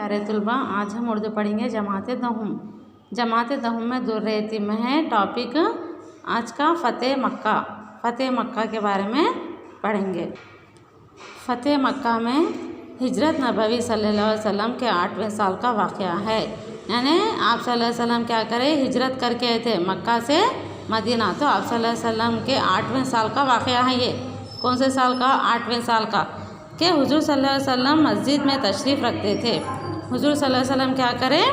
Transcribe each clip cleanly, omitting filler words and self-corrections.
प्यारे तलबा, आज हम उर्दू पढ़ेंगे जमात दहुम। जमात दहुम में दुर्र-ए-यतीम में है टॉपिक आज का फ़तेह मक्का। फ़तेह मक्का के बारे में पढ़ेंगे। फ़तेह मक्का में हिजरत नबवी सल्लल्लाहु अलैहि वसल्लम के 8वें साल का वाक़या है। यानी आप सल्लल्लाहु अलैहि वसल्लम क्या करे, हिजरत करके आए थे मक्का से मदीना। तो आप सल्लल्लाहु अलैहि वसल्लम के 8वें साल का वाक़या है। ये कौन से साल का? 8वें साल का। कि हुजूर सल्लल्लाहु अलैहि वसल्लम मस्जिद में तशरीफ़ रखते थे। हुजूर सल्लल्लाहु अलैहि वसल्लम क्या करें,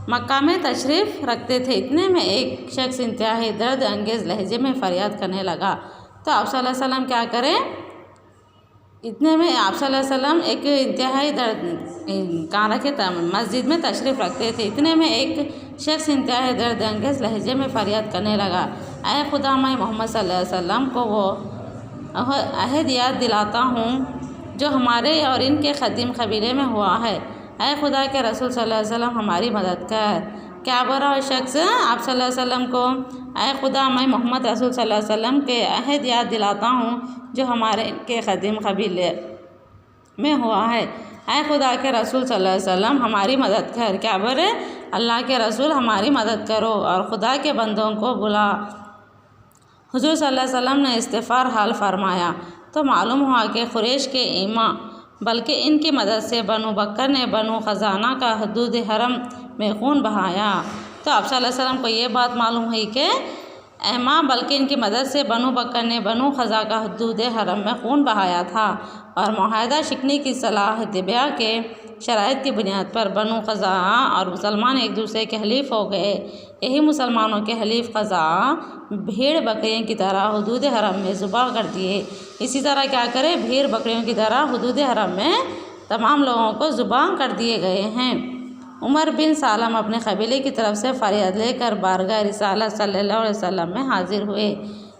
मक्का में तशरीफ़ रखते थे। इतने में एक शख्स इंतहाई दर्द अंगेज़ लहजे में फ़रियाद करने लगा। तो आप सल्लल्लाहु अलैहि वसल्लम क्या करें, इतने में आप सल्लल्लाहु अलैहि वसल्लम एक इंतहाई दर्द कहाँ रखे, मस्जिद में तशरीफ़ रखते थे। इतने में एक शख्स इंतहाई दर्द अंगेज़ लहजे में फ़रियाद करने लगा, ऐ खुदा, मैं मोहम्मद सल्लल्लाहु अलैहि वसल्लम को वो अहद याद दिलाता हूँ जो हमारे और इनके ख़दीम कबीले में हुआ है। ऐ खुदा के रसूल सल्लल्लाहु अलैहि वसल्लम हमारी मदद कर। क्या बोला वो शख्स आप सल्लल्लाहु अलैहि वसल्लम को, ऐ खुदा, मैं मोहम्मद रसूल सल्लल्लाहु अलैहि वसल्लम के अहद याद दिलाता हूँ जो हमारे इनके ख़दीम कबीले में हुआ है। ऐ खुदा के रसूल सल्लल्लाहु अलैहि वसल्लम हमारी मदद कर। क्या बोले, अल्लाह के रसूल हमारी मदद करो और खुदा के बंदों को बुला। हुजूर सल्लल्लाहु अलैहि वसल्लम ने इस्तिग़फ़ार हाल फरमाया तो मालूम हुआ कि कुरैश के ईमा बल्कि इनकी मदद से बनु बकर ने बनु ख़ज़ाना का हदूद हरम में खून बहाया। तो आप सल्लल्लाहु अलैहि वसल्लम को ये बात मालूम हुई कि ईमा बल्कि इनकी मदद से बनु बकर ने बनु ख़ज़ा का हदूद हरम में खून बहाया था और मुआहदा शिकनी की सलाह दिब्या के शराइत की बुनियाद पर बनु ख़ज़ा और मुसलमान एक दूसरे के हलीफ हो गए। यही मुसलमानों के हलीफ ख़ज़ा भेड़ बकरियों की तरह हुदूद हरम में ज़ुबा कर दिए। इसी तरह क्या करे, भेड़ बकरियों की तरह हुदूद हरम में तमाम लोगों को ज़ुबा कर दिए गए हैं। उमर बिन सालम अपने कबीले की तरफ से फ़रियाद लेकर बारगाह रिसालत सल्लल्लाहु अलैहि वसल्लम में हाजिर हुए।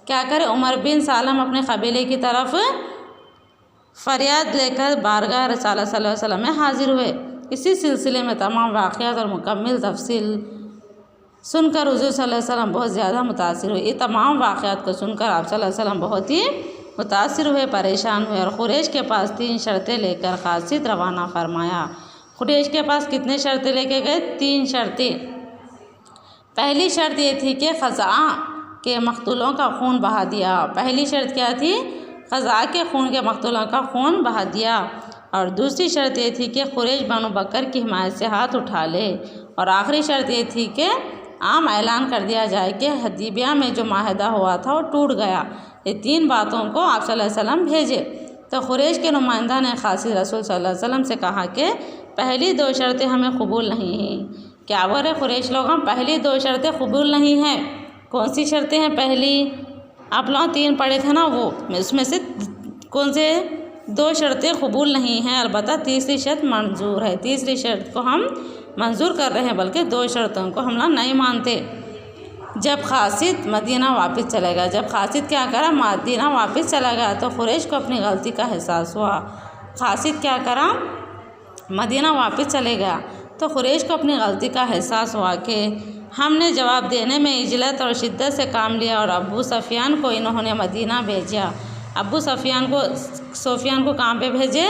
क्या करे, उमर बिन सालम अपने कबीले की तरफ फ़रियाद लेकर बारगाह रिसालत सल्लल्लाहु अलैहि वसल्लम में हाजिर हुए। इसी सिलसिले में तमाम वाक़यात और मुकम्मल तफसील सुनकर हुज़ूर सल्लल्लाहु अलैहि वसल्लम बहुत ज़्यादा मुतासिर हुए। ये तमाम वाक़यात को सुनकर आप सल्लल्लाहु अलैहि वसल्लम बहुत ही मुतासिर हुए, परेशान हुए और कुरैश के पास 3 शर्तें लेकर क़ासिद रवाना फरमाया। कुरैश के पास कितने शर्तें लेके गए? 3 शर्तें। पहली शर्त ये थी कि ख़ज़ा के मक़तूलों का खून बहा दिया। पहली शर्त क्या थी? ख़ज़ा के खून के मक़तूलों का खून बहा दिया। और दूसरी शर्त ये थी कि कुरैश बनु बकर की हिमायत से हाथ उठा ले। और आखिरी शर्त ये थी कि आम ऐलान कर दिया जाए कि हदीबिया में जो माहिदा हुआ था वो टूट गया। ये 3 बातों को आप सल्लल्लाहु अलैहि वसल्लम भेजे। तो कुरैश के नुमाइंदा ने क़ासिद रसूल सल्लल्लाहु अलैहि वसल्लम से कहा कि पहली 2 शर्तें हमें कबूल नहीं हैं। क्या बोले कुरैश लोग, हम पहली 2 शर्तें कबूल नहीं हैं। कौन सी शर्तें हैं? पहली आप लोग 3 पढ़े थे ना, वो उसमें से कौन से 2 शर्तें कबूल नहीं हैं। अलबत्ता तीसरी शर्त मंजूर है। तीसरी शर्त को हम मंजूर कर रहे हैं, बल्कि 2 शर्तों को हम लोग नहीं मानते। जब क़ासिद मदीना वापस चलेगा, जब क़ासिद क्या करा, मदीना वापस चला गया तो कुरैश को अपनी गलती का एहसास हुआ। क़ासिद क्या करा, मदीना वापस चले गया तो कुरैश को अपनी गलती का एहसास हुआ कि हमने जवाब देने में इजलत और शिद्दत से काम लिया और अबू सुफियान को इन्होंने मदीना भेजा। अबू सुफियान को कहाँ पे भेजे?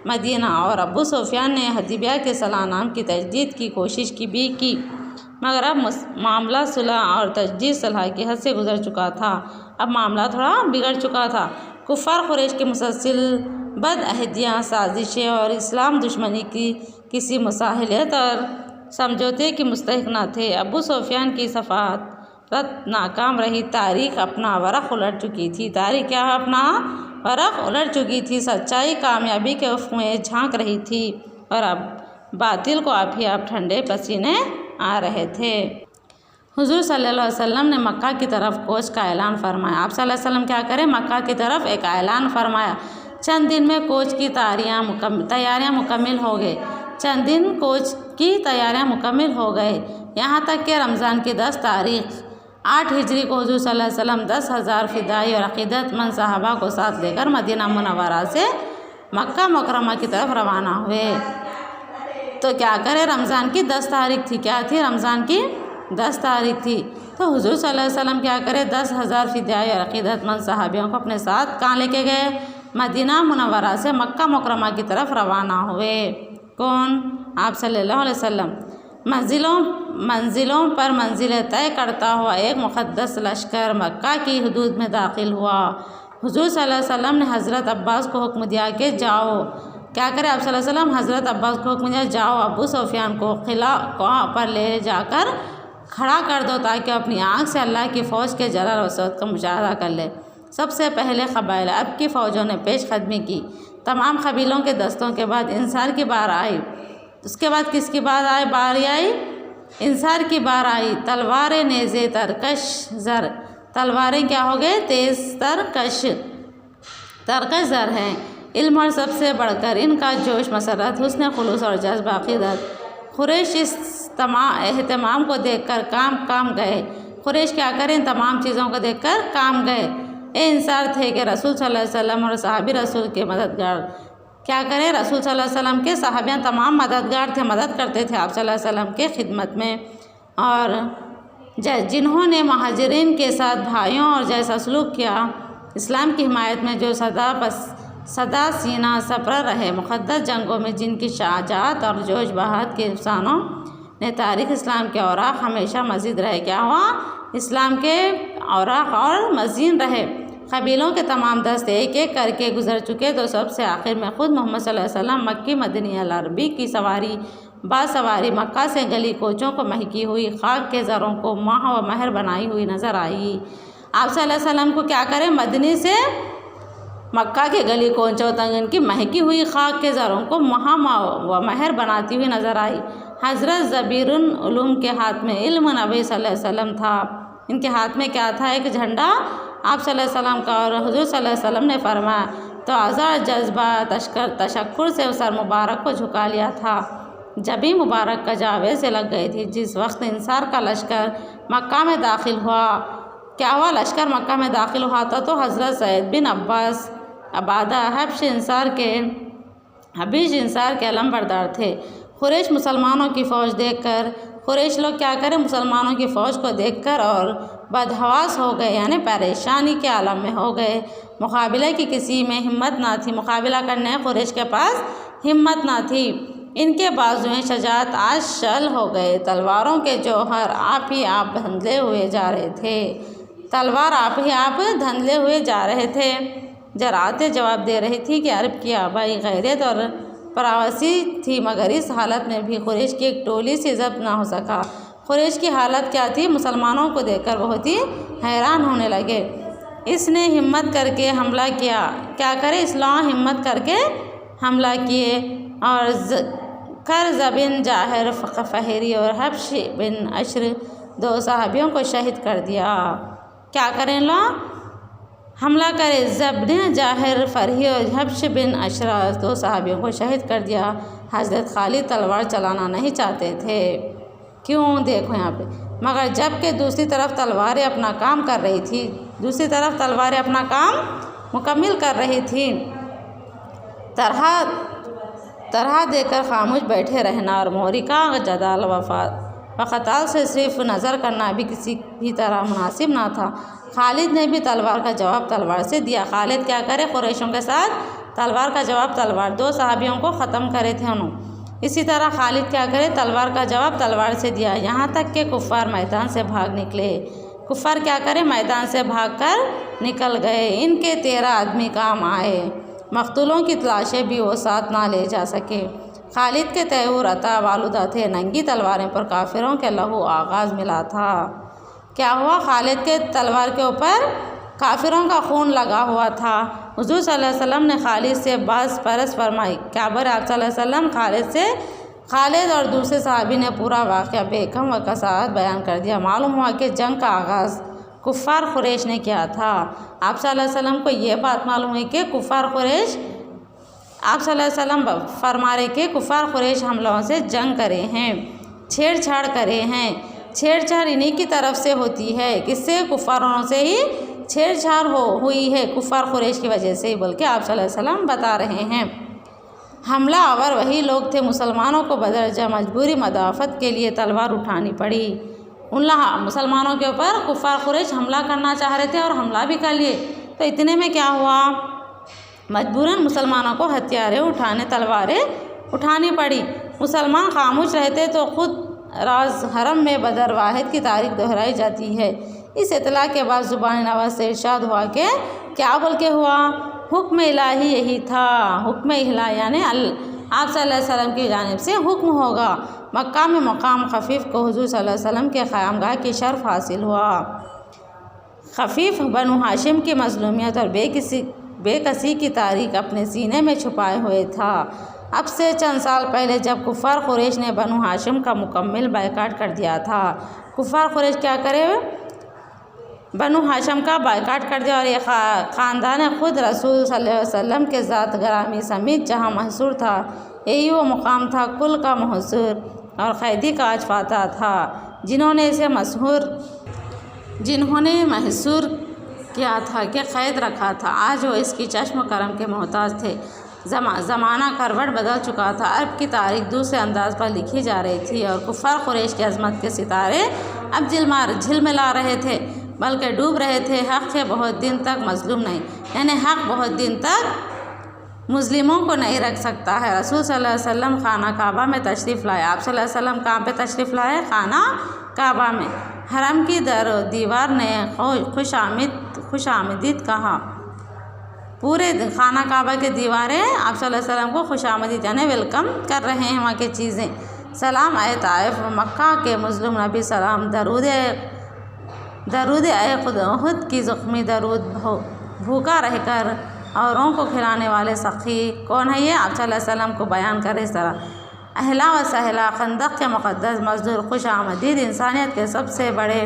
मदीना। और अबू सुफियान ने हदीबिया के सलाह नाम की तजदीद की कोशिश की मगर अब मामला सुलह और तजदीद सलाह की हद से गुजर चुका था। अब मामला थोड़ा बिगड़ चुका था। कुफ़ार कुरैश की मुसलसिल बदअहदियाँ, साजिशें और इस्लाम दुश्मनी की किसी मुसाहलत और समझौते की मुस्तहिक न थे। अबू सुफियान की सफ़ारत नाकाम रही। तारीख़ अपना वरक़ उलट चुकी थी। तारीख़ क्या है? अपना वरक़ उलट चुकी थी। सच्चाई कामयाबी के उफ़क़ में झांक रही थी और अब बातिल को आप ही आप ठंडे पसीने आ रहे थे। हुज़ूर सल्लल्लाहु अलैहि वसल्लम ने मक्का की तरफ कोच का ऐलान फरमाया। आप सल्लल्लाहु अलैहि वसल्लम क्या करें, मक्का की तरफ एक ऐलान फरमाया। चंद दिन में कोच की तैयारियाँ मुकम्मल हो गई। चंद दिन कोच की तैयारियाँ मुकम्मल हो गए। यहाँ तक कि रमज़ान की 10 तारीख़ 8 हिजरी को हुज़ूर सल्लल्लाहु अलैहि वसल्लम 10,000 फ़िदाई और अक़ीदतमंद सहाबा को साथ लेकर मदीना मुनव्वरा से मक्का मुकर्रमा की तरफ रवाना हुए। तो क्या करें, रमज़ान की 10 तारीख़ थी। क्या थी? रमज़ान की 10 तारीख़ थी। तो हुज़ूर सल्लल्लाहु अलैहि वसल्लम क्या करें, 10,000 फ़िदाई और अक़ीदतमंद सहाबियों को अपने साथ कहाँ लेके गए? मदीना मुनव्वरा से मक्का मुकर्रमा की तरफ रवाना हुए। कौन? आप सल्लल्लाहु अलैहि वसल्लम मंजिलों पर मंजिलें तय करता हुआ एक मुक़द्दस लश्कर मक्का की हदूद में दाखिल हुआ। हुज़ूर सल्लल्लाहु अलैहि वसल्लम ने हज़रत अब्बास को हुक्म दिया कि जाओ, क्या करे आप सल्लल्लाहु अलैहि वसल्लम, हज़रत अब्बास को हुक्म दिया जाओ अबू सुफियान को किला पर ले जाकर खड़ा कर दो ताकि अपनी आँख से अल्लाह की फ़ौज के जलाल वसअत का मुशाहदा कर ले। सबसे पहले क़बाइल अब की फ़ौजों ने पेश कदमी की। तमाम कबीलों के दस्तों के बाद इंसार की बार आई। उसके बाद किसकी बारी आई? इंसार की बार आई। तलवारें नेज़े तरकश ज़र, तलवारें क्या हो गए? तेज़ तरकश ज़र हैं। इल्म और सबसे बढ़कर इनका जोश मसरत, हुस्न खुलूस और जज्बा अक़ीदत। क़ुरैश इस एहतमाम को देखकर काम गए। क़ुरैश क्या करें? तमाम चीज़ों को देखकर काम गए। ए इंसार थे कि रसूल सल्लल्लाहु अलैहि वसल्लम और सहाबी रसूल के मददगार, क्या करें? रसूल सल्लल्लाहु अलैहि वसल्लम के सहाबियाँ तमाम मददगार थे, मदद करते थे आप सल्लल्लाहु अलैहि वसल्लम के खिदमत में। और जिन्होंने महाजिरीन के साथ भाइयों और जैसा सलूक किया, इस्लाम की हिमायत में जो सदा सीना सपर रहे, मुक़द्दस जंगों में जिनकी शाजात और जोश बहात के अफसानों ने तारीख़ इस्लाम के औराक़ हमेशा मज़ीद रहे। क्या हुआ? इस्लाम के औराक़ और मज़ीद रहे। कबीलों के तमाम दस्त एक एक करके गुजर चुके तो सबसे आखिर में ख़ुद मोहम्मद सल्लल्लाहु अलैहि वसल्लम मक्की मदनी अल अरबी की बासवारी मक्का से गली कोचों को महकी हुई खाक के ज़रों को माह व महर बनाई हुई नज़र आई। आप सल्लल्लाहु अलैहि वसल्लम को क्या करें? मदनी से मक्का के गली कोचों तक इनकी महकी हुई खाक के ज़रों को माह व महर बनाती हुई नज़र आई। हज़रत ज़बीरुल उलूम के हाथ में इल्म नबी सल्लल्लाहु अलैहि वसल्लम था। इनके हाथ में क्या था? एक झंडा आप सल्लल्लाहु अलैहि वसल्लम का। और हुज़ूर सल्लल्लाहु अलैहि वसल्लम ने फरमाया तो आज़ाद जज्बा तशक्कुर से सर मुबारक को झुका लिया था। जब भी मुबारक का जावेद से लग गई थी। जिस वक्त इंसार का लश्कर मक्का में दाखिल हुआ, क्या हुआ? लश्कर मक्का में दाखिल हुआ था तो हज़रत सैद बिन अब्बास अबादा हबीश इंसार के अलम बरदार थे। क़ुरैश मुसलमानों की फ़ौज देखकर, क़ुरैश लोग क्या करें? मुसलमानों की फ़ौज को देखकर और बदहवास हो गए, यानी परेशानी के आलम में हो गए। मुकाबले की किसी में हिम्मत ना थी, मुकाबला करने क़ुरैश के पास हिम्मत ना थी। इनके बाजुएं शजात आज शल हो गए। तलवारों के जौहर आप ही आप धंधले हुए जा रहे थे। तलवार आप ही आप धंधले हुए जा रहे थे। जराते जवाब दे रही थी कि अरब की आबाई गैरत और परावसी थी, मगर इस हालत में भी क़ुरैश की एक टोली से ज़ब्त ना हो सका। क़ुरैश की हालत क्या थी? मुसलमानों को देखकर बहुत ही हैरान होने लगे। इसने हिम्मत करके हमला किया। क्या करे? इस्लाम हिम्मत करके हमला किए और कर्ज़ बिन जाहिर फ़हरी और हब्श बिन अश्र दो सहाबियों को शहीद कर दिया। क्या करें? ला हमला करे। ज़बिन जाहिर फ़रही और हब्श बिन अशरा दो सहाबियों को शहीद कर दिया। हज़रत खालिद तलवार चलाना नहीं चाहते थे। क्यों? देखो यहाँ पे। मगर जबकि दूसरी तरफ तलवारें अपना काम कर रही थी, दूसरी तरफ तलवारें अपना काम मुकम्मिल कर रही थी। तरह देकर खामोश बैठे रहना और मोरिका जदाल क़ताल से सिर्फ नज़र करना भी किसी भी तरह मुनासिब ना था। खालिद ने भी तलवार का जवाब तलवार से दिया। खालिद क्या करे? क़ुरैशों के साथ तलवार का जवाब तलवार, दो सहाबियों को ख़त्म करे थे उन्होंने। इसी तरह खालिद क्या करे? तलवार का जवाब तलवार से दिया। यहाँ तक कि कुफ़ार मैदान से भाग निकले। कुफ़ार क्या करे? मैदान से भाग कर निकल गए। इनके 13 आदमी काम आए। मक़तूलों की तलाशें भी वो साथ ना ले जा सके। खालिद के तैमूर अता वालुदा थे। नंगी तलवारें पर काफिरों के लहू आगाज़ मिला था। क्या हुआ? खालिद के तलवार के ऊपर काफिरों का खून लगा हुआ था। हुज़ूर सल्लल्लाहु अलैहि वसल्लम ने खालिद से बाज़ परस फरमाई। क्या बर आप सल्लल्लाहु अलैहि वसल्लम खालिद और दूसरे सहाबी ने पूरा वाक़या बेकम व कसात बयान कर दिया। मालूम हुआ कि जंग का आगाज़ कुफ़ार क़ुरैश ने किया था। आप सल्लल्लाहु अलैहि वसल्लम को ये बात मालूम है कि कुफ़ार क़ुरैश, आप सल्लल्लाहु अलैहि वसल्लम फरमा रहे कि कुफ़ार क़ुरैश हमलों से जंग करे हैं, छेड़छाड़ करे हैं। छेड़छाड़ इन्हीं की तरफ से होती है। किससे? कुफ़ारों से ही छेड़छाड़ हुई है, कुफ़ार क़ुरैश की वजह से, बल्कि आप सल्लल्लाहु अलैहि वसल्लम बता रहे हैं। हमला आवर वही लोग थे। मुसलमानों को बदरजा मजबूरी मदाफ़त के लिए तलवार उठानी पड़ी। उन मुसलमानों के ऊपर कुफ़ार क़ुरैश हमला करना चाह रहे थे और हमला भी कर लिए। तो इतने में क्या हुआ? मजबूरन मुसलमानों को हथियारें उठाने, तलवारें उठानी पड़ी। मुसलमान खामोश रहते तो ख़ुद राज हरम में बदर वाहिद की तारीख दोहराई जाती है। इस इतला के बाद ज़ुबान नवाज से इरशाद हुआ कि क्या बोल के हुआ, हुक्म इलाही यही था। हुक्म इलाही यानी आप सल्लल्लाहु अलैहि वसल्लम की जानिब से हुक्म होगा। मक्का में मकाम खफीफ़ को हुज़ूर सल्लल्लाहु अलैहि वसल्लम के क़यामगाह की शर्फ़ हासिल हुआ। खफीफ़ बनु हाशिम की मज़लूमियत और बेकसी की तारीख अपने सीने में छुपाए हुए था। अब से चंद साल पहले जब कुफ़ार क़ुरैश ने बनु हाशिम का मुकम्मल बायकाट कर दिया था। कुफ़ार क़ुरैश क्या करे, बनु हाशिम का बायकाट कर दिया और ये ख़ानदान ख़ुद रसूल सल्लल्लाहु अलैहि वसल्लम के ज़ात ग्रामी समेत जहाँ महसूर था, यही वो मुकाम था कुल का महसूर और क़ैदी का आज फाता था, जिन्होंने इसे महसूर किया था कि क़ैद रखा था। आज वो इसकी चश्म करम के मोहताज थे। ज़माना करवट बदल चुका था। अरब की तारीख दूसरे अंदाज पर लिखी जा रही थी और कुफ़ार क़ुरैश की अज़मत के सितारे अब झिलमिला रहे थे, बल्कि डूब रहे थे। हक़ के बहुत दिन तक मज़लूम नहीं, यानी हक़ बहुत दिन तक मुस्लिमों को नहीं रख सकता है। रसूल सल्लल्लाहु अलैहि वसल्लम खाना काबा में तशरीफ़ लाए। आप सल्लल्लाहु अलैहि वसल्लम कहाँ पे तशरीफ़ लाए? खाना काबा में। हरम की दीवार ने खुश आमदीद कहा। पूरे खाना काबा के दीवारें आप सल्लल्लाहु अलैहि वसल्लम को खुश आमदीद यानी वेलकम कर रहे हैं। वहाँ की चीज़ें सलाम आए ताइफ मक्का के मुस्लिम नबी सलाम दरूद आए खुद की ज़ख्मी दरूद भूखा रहकर औरों को खिलाने वाले सखी कौन है? ये आप सल्लल्लाहु अलैहि वसल्लम को बयान करे इस तरह। अहला व सहला खंदक के मुक़द्दस मज़दूर खुश आमदीद इंसानियत के सबसे बड़े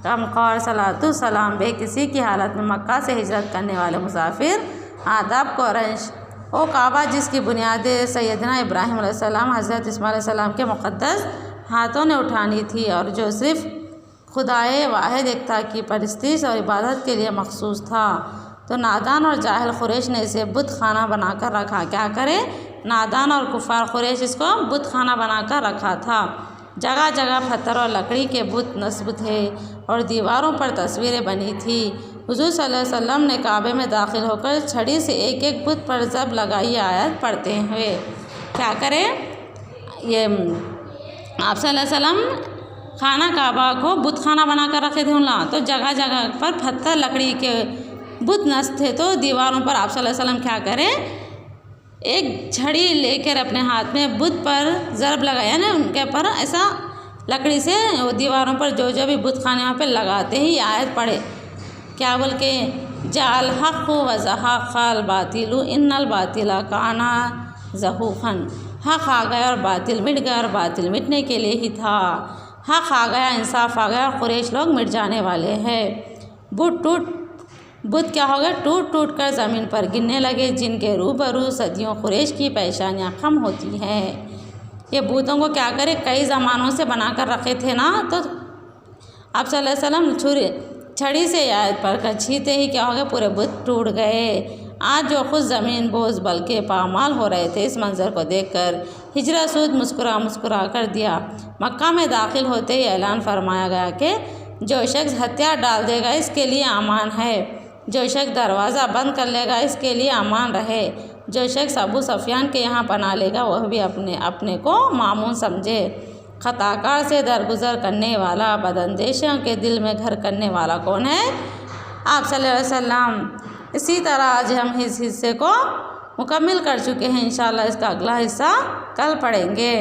कमक़ौर सलातु सलाम बेकिसी की हालत में मक्का से हिजरत करने वाले मुसाफिर आदाब को रंश ओ काबा जिसकी बुनियाद सैयदना इब्राहीम अलैहिस्सलाम हज़रत इस्माईल अलैहिस्सलाम के मुक़द्दस हाथों ने उठानी थी और जो सिर्फ़ खुदाए वाहिद एकता की परस्तिश और इबादत के लिए मखसूस था, तो नादान और जाहिल क़ुरैश ने इसे बुत खाना बनाकर रखा। क्या करे? नादान और कुफ़ार क़ुरैश इसको बुत खाना बनाकर रखा था। जगह जगह पत्थर और लकड़ी के बुत नस्ब थे और दीवारों पर तस्वीरें बनी थी। हुज़ूर सल्लल्लाहु अलैहि वसल्लम ने काबे में दाखिल होकर छड़ी से एक एक बुत पर ज़ब लगाई आयत पढ़ते हुए क्या करें? ये आप सल्लल्लाहु अलैहि वसल्लम खाना काबा को बुत खाना बना कर रखे थे उन्हें, तो जगह जगह पर पत्थर लकड़ी के बुत नस्ब थे। तो दीवारों पर आप सल्लल्लाहु अलैहि वसल्लम क्या करें? एक छड़ी लेकर अपने हाथ में बुत पर ज़रब लगाया ना, उनके ऊपर ऐसा लकड़ी से वो दीवारों पर जो भी बुत खाने वहाँ पे लगाते ही आयत पढ़े। क्या बोल के? जाल हक़ व ज़हक़ल बातिलु इन्नल बातिला काना ज़हूक़न। हक़ आ गया और बातिल मिट गया और बातिल मिटने के लिए ही था। हक़ आ गया, इंसाफ आ गया और क़ुरैश लोग मिट जाने वाले हैं। बुत क्या हो गया? टूट टूट कर ज़मीन पर गिरने लगे, जिनके रूबरू सदियों क़ुरैश की परेशानियाँ कम होती हैं। ये बूतों को क्या करे? कई ज़मानों से बना कर रखे थे ना, तो आप सल्लल्लाहु अलैहि वसल्लम छड़ी से आयत पढ़ कर छीते ही क्या हो गया? पूरे बुत टूट गए। आज जो खुद ज़मीन बोझ बल्कि पामाल हो रहे थे, इस मंज़र को देखकर हिजरा सूद मुस्कुरा कर दिया। मक्का में दाखिल होते ही ऐलान फरमाया गया कि जो शख्स हथियार डाल देगा इसके लिए अमान है, जो शख्स दरवाज़ा बंद कर लेगा इसके लिए अमान रहे, जो शख्स अबू सफियान के यहाँ पना लेगा वह भी अपने को मामून समझे। खताकार से दरगुजर करने वाला, बदअंदेशों के दिल में घर करने वाला कौन है? आप सल्लल्लाहु अलैहि वसल्लम। इसी तरह आज हम इस हिस्से को मुकम्मल कर चुके हैं। इंशाअल्लाह इसका अगला हिस्सा कल पढ़ेंगे।